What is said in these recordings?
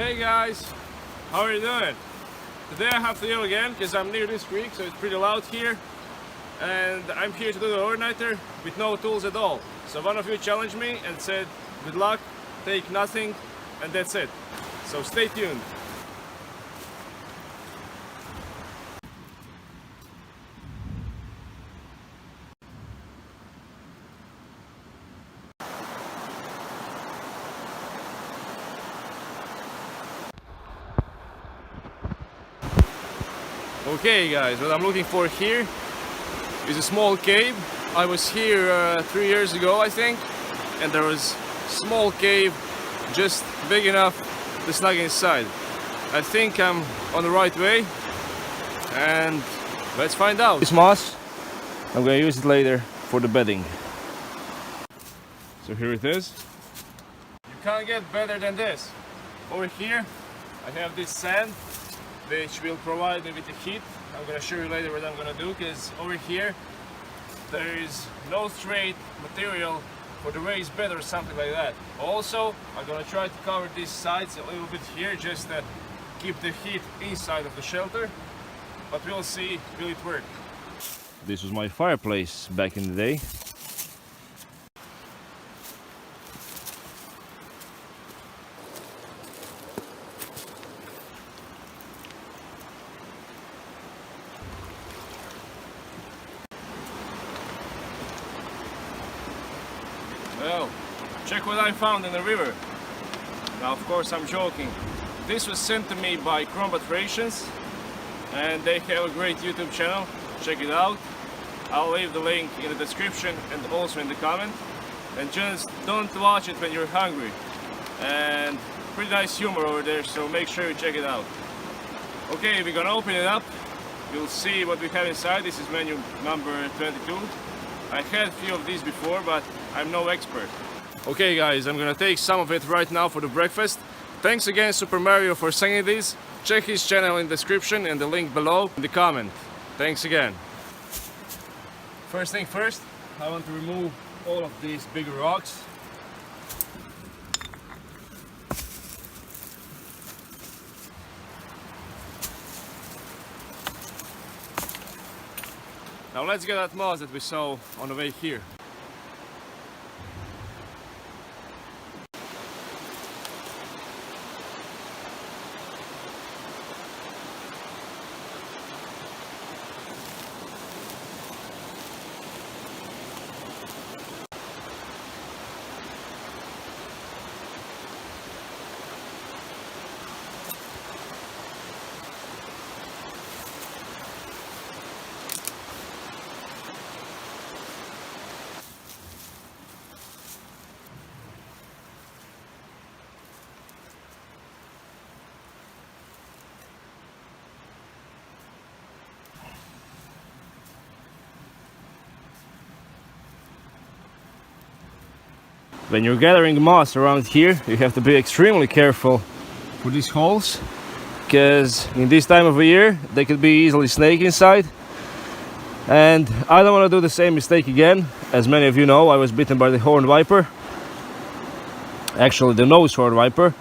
Hey guys, how are you doing? Today I have to do again because I'm near this creek, so it's pretty loud here. And I'm here to do the overnighter with no tools at all. So one of you challenged me and said, good luck, take nothing, and that's it. So stay tuned. Okay guys, what I'm looking for here is a small cave. I was here 3 years ago, I think, and there was a small cave just big enough to snug inside. I think I'm on the right way, and let's find out. This moss, I'm gonna use it later for the bedding. So here it is. You can't get better than this. Over here I have this sand which will provide me with the heat. I'm gonna show you later what I'm gonna do, because over here there is no straight material for the raised bed or something like that. Also, I'm gonna try to cover these sides a little bit here just to keep the heat inside of the shelter, but we'll see, will it work. This was my fireplace back in the day. Well, check what I found in the river. Now, of course, I'm joking. This was sent to me by Combat Rations, and they have a great YouTube channel. Check it out. I'll leave the link in the description and also in the comment. And just don't watch it when you're hungry. And pretty nice humor over there, so make sure you check it out. Okay, we're gonna open it up. You'll see what we have inside. This is menu number 22. I had a few of these before, but I'm no expert. Okay guys, I'm gonna take some of it right now for the breakfast. Thanks again Super Mario for sending these. Check his channel in the description and the link below in the comment. Thanks again. First thing first, I want to remove all of these bigger rocks. Now let's get that moss that we saw on the way here. When you're gathering moss around here, you have to be extremely careful with these holes, because in this time of the year they could be easily snake inside, and I don't want to do the same mistake again. As many of you know, I was bitten by the horned viper, actually the nose horned viper,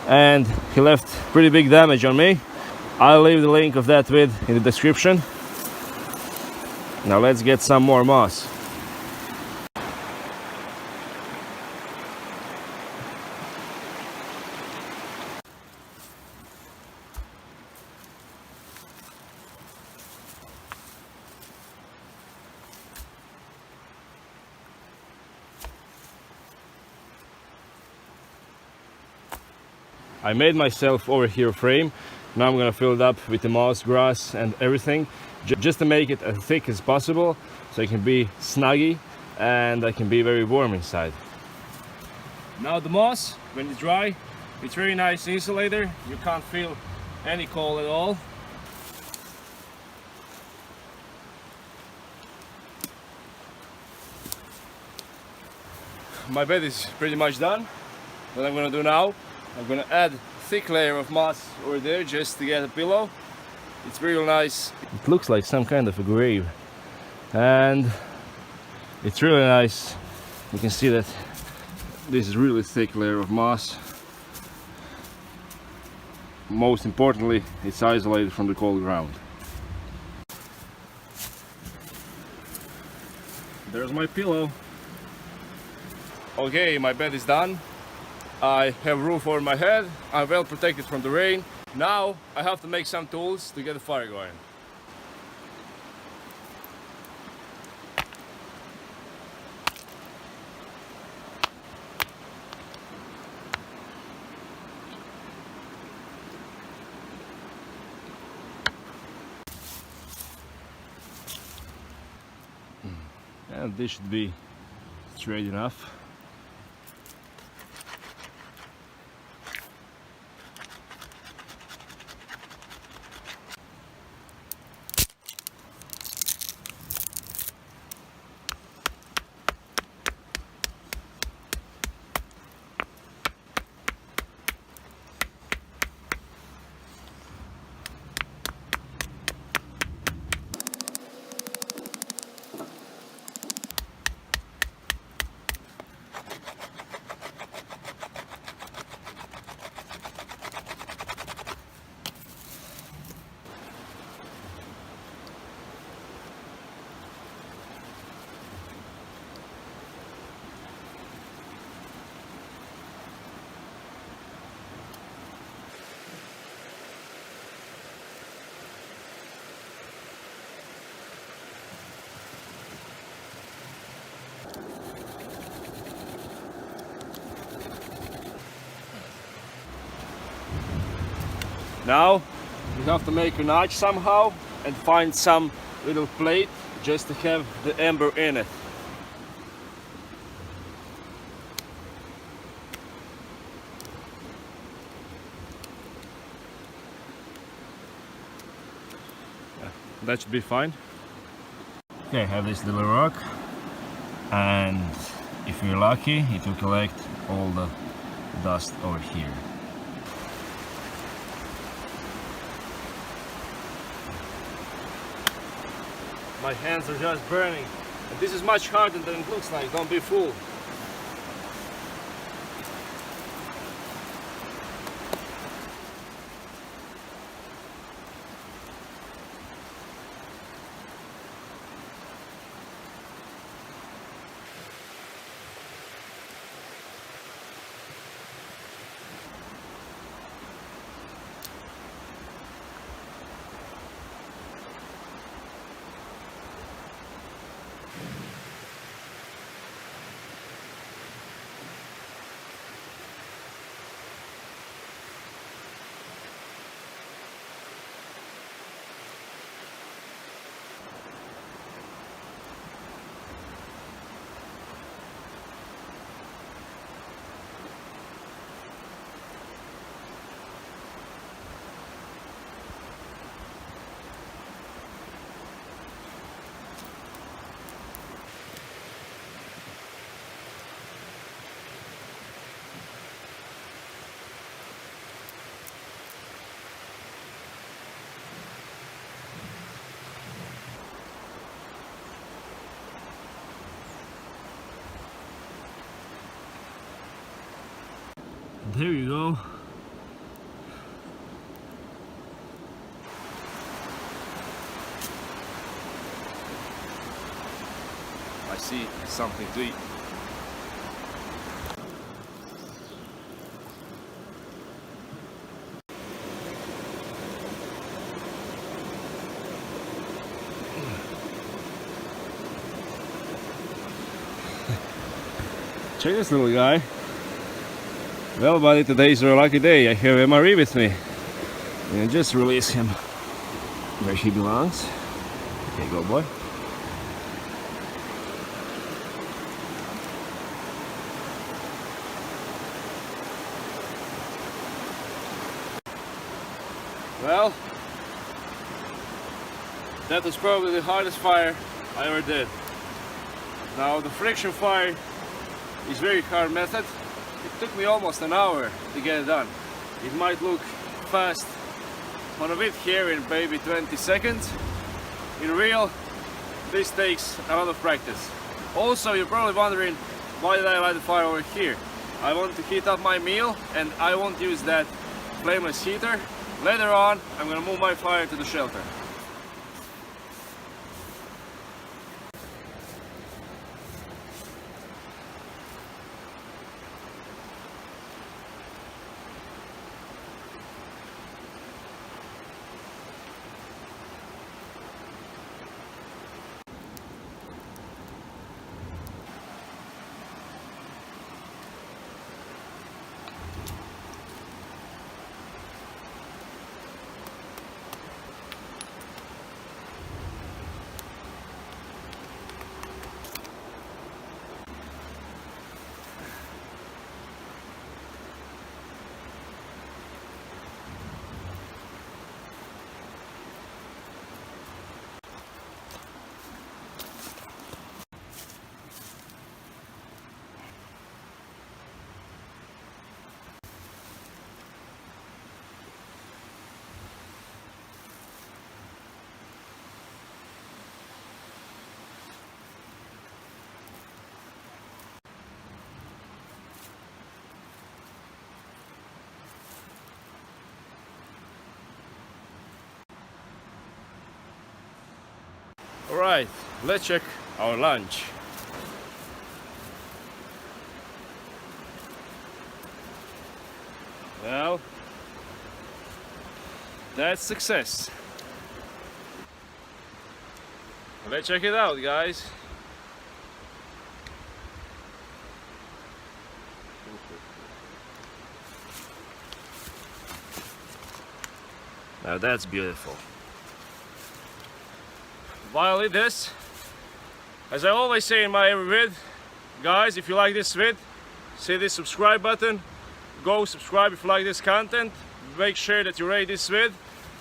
and he left pretty big damage on me. I'll leave the link of that vid in the description. Now let's get some more moss. I made myself over here a frame. Now I'm gonna fill it up with the moss, grass and everything, just to make it as thick as possible so it can be snuggy and I can be very warm inside. Now the moss, when it's dry, it's very nice insulator. You can't feel any cold at all. My bed is pretty much done. What I'm gonna do now, I'm gonna add a thick layer of moss over there just to get a pillow. It's real nice. It looks like some kind of a grave, and it's really nice. You can see that this is really thick layer of moss. most importantly, it's isolated from the cold ground. There's my pillow. Okay, my bed is done. I have roof over my head. I'm well protected from the rain. Now I have to make some tools to get the fire going. And this should be straight enough. Now we have to make a notch somehow and find some little plate just to have the ember in it. Yeah, that should be fine. Okay, I have this little rock, and if you're lucky it will collect all the dust over here. My hands are just burning. And this is much harder than it looks like, don't be fooled. There you go. I see something to eat. Check this little guy. Well, buddy, today's your lucky day. I have MRE with me. And just release him where he belongs. Okay, go boy. Well, that was probably the hardest fire I ever did. Now, the friction fire is very hard method. It took me almost an hour to get it done. It might look fast on a bit here in maybe 20 seconds. In real, this takes a lot of practice. Also, you're probably wondering, why did I light the fire over here? I want to heat up my meal and I won't use that flameless heater. Later on, I'm gonna move my fire to the shelter. Alright, let's check our lunch. Well, that's success. Let's check it out, guys. Now that's beautiful. While I eat this, as I always say in my every vid, guys, if you like this vid, see this subscribe button, go subscribe if you like this content, make sure that you rate this vid,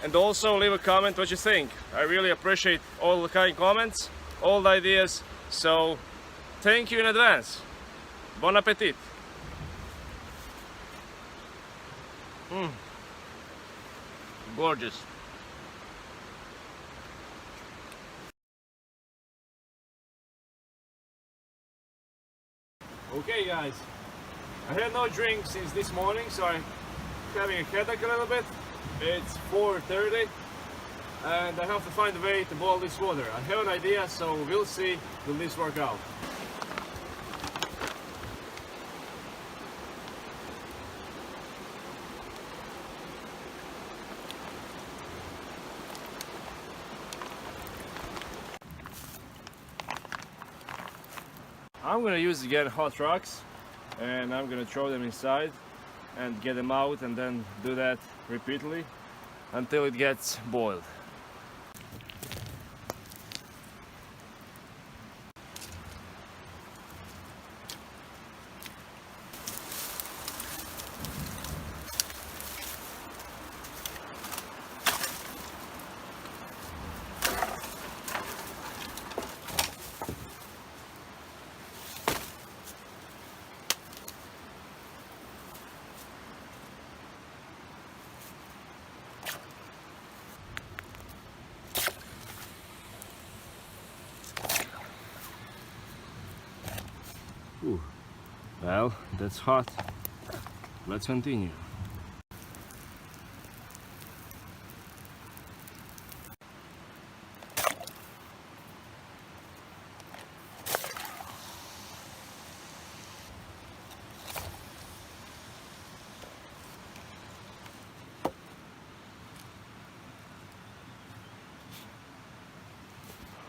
and also leave a comment what you think. I really appreciate all the kind comments, all the ideas, so thank you in advance. Bon appetit. Gorgeous. Okay guys, I had no drink since this morning, so I'm having a headache a little bit. It's 4:30 and I have to find a way to boil this water. I have an idea, so we'll see will this work out. I'm gonna use again hot rocks and I'm gonna throw them inside and get them out, and then do that repeatedly until it gets boiled. Ooh. Well, that's hot. Let's continue.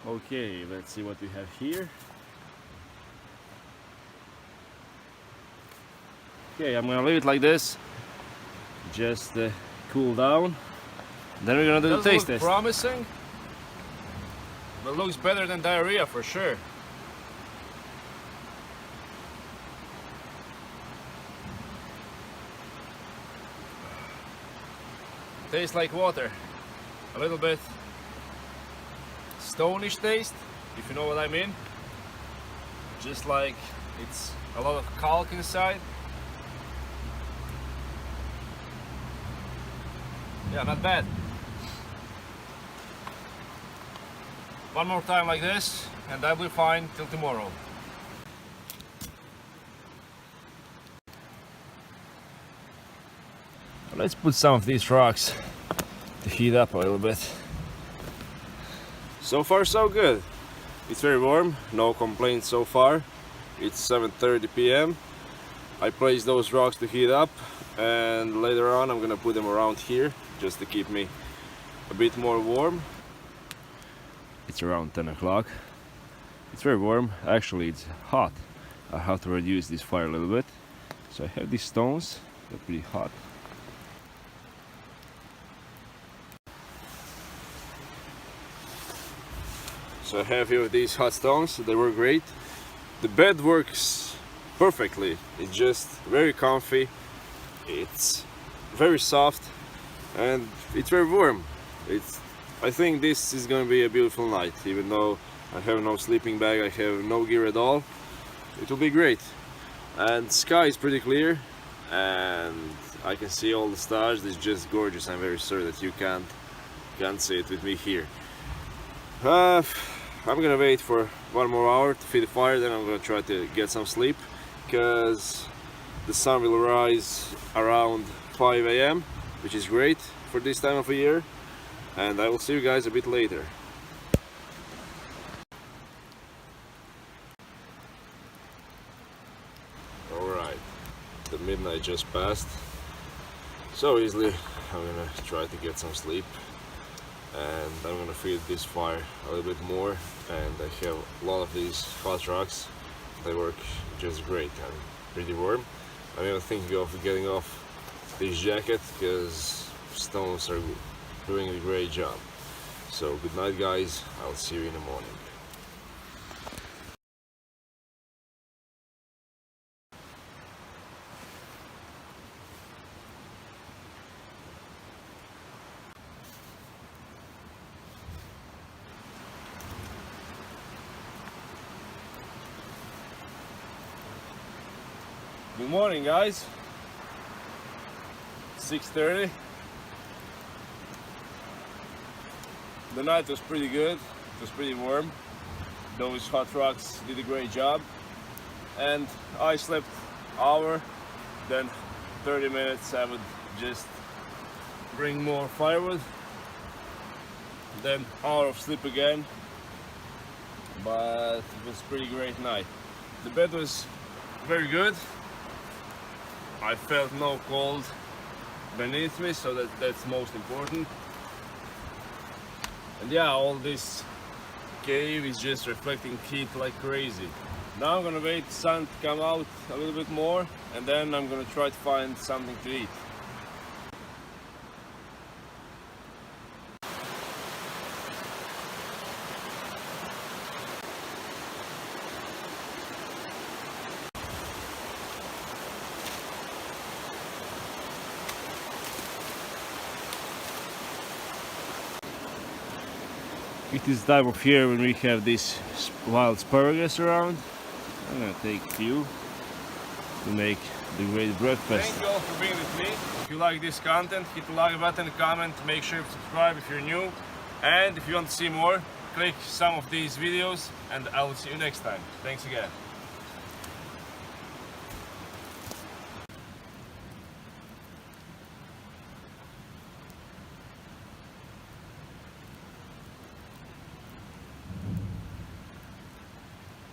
Okay, let's see what we have here. Okay, I'm gonna leave it like this, just cool down. Then we're gonna do the taste test. Promising, but looks better than diarrhea for sure. Tastes like water, a little bit stonish taste, if you know what I mean. Just like it's a lot of calc inside. Yeah, not bad. One more time like this and I'll be fine till tomorrow. let's put some of these rocks to heat up a little bit. So far so good. It's very warm, no complaints so far. It's 7:30 p.m. I placed those rocks to heat up, and later on I'm gonna put them around here just to keep me a bit more warm. It's around 10 o'clock. It's very warm. Actually, it's hot. I have to reduce this fire a little bit. So I have these stones. They're pretty hot. So I have here these hot stones. They work great. The bed works perfectly. It's just very comfy. It's very soft, and it's very warm. I think this is going to be a beautiful night. Even though I have no sleeping bag, I have no gear at all, it will be great. And sky is pretty clear, and I can see all the stars. It's just gorgeous. I'm very sorry that you can't see it with me here. I'm gonna wait for 1 more hour to feed the fire, then I'm gonna try to get some sleep, because the sun will rise around 5 a.m. which is great for this time of the year, and I will see you guys a bit later. Alright, the midnight just passed so easily. I'm gonna try to get some sleep, and I'm gonna feed this fire a little bit more, and I have a lot of these hot rocks. They work just great. I'm pretty warm. I'm even thinking of getting off this jacket because stones are doing a great job. So good night guys, I'll see you in the morning. Good morning guys, 6:30. The night was pretty good, it was pretty warm. Those hot rocks did a great job, and I slept hour, then 30 minutes I would just bring more firewood, then hour of sleep again, but it was a pretty great night. The bed was very good. I felt no cold beneath me, so that's most important. And yeah, all this cave is just reflecting heat like crazy. Now I'm gonna wait the sun to come out a little bit more, and then I'm gonna try to find something to eat. It is time of year when we have this wild asparagus around. I'm gonna take a few to make the great breakfast. Thank you all for being with me. If you like this content, hit the like button, comment, make sure to subscribe if you're new. And if you want to see more, click some of these videos, and I will see you next time. Thanks again.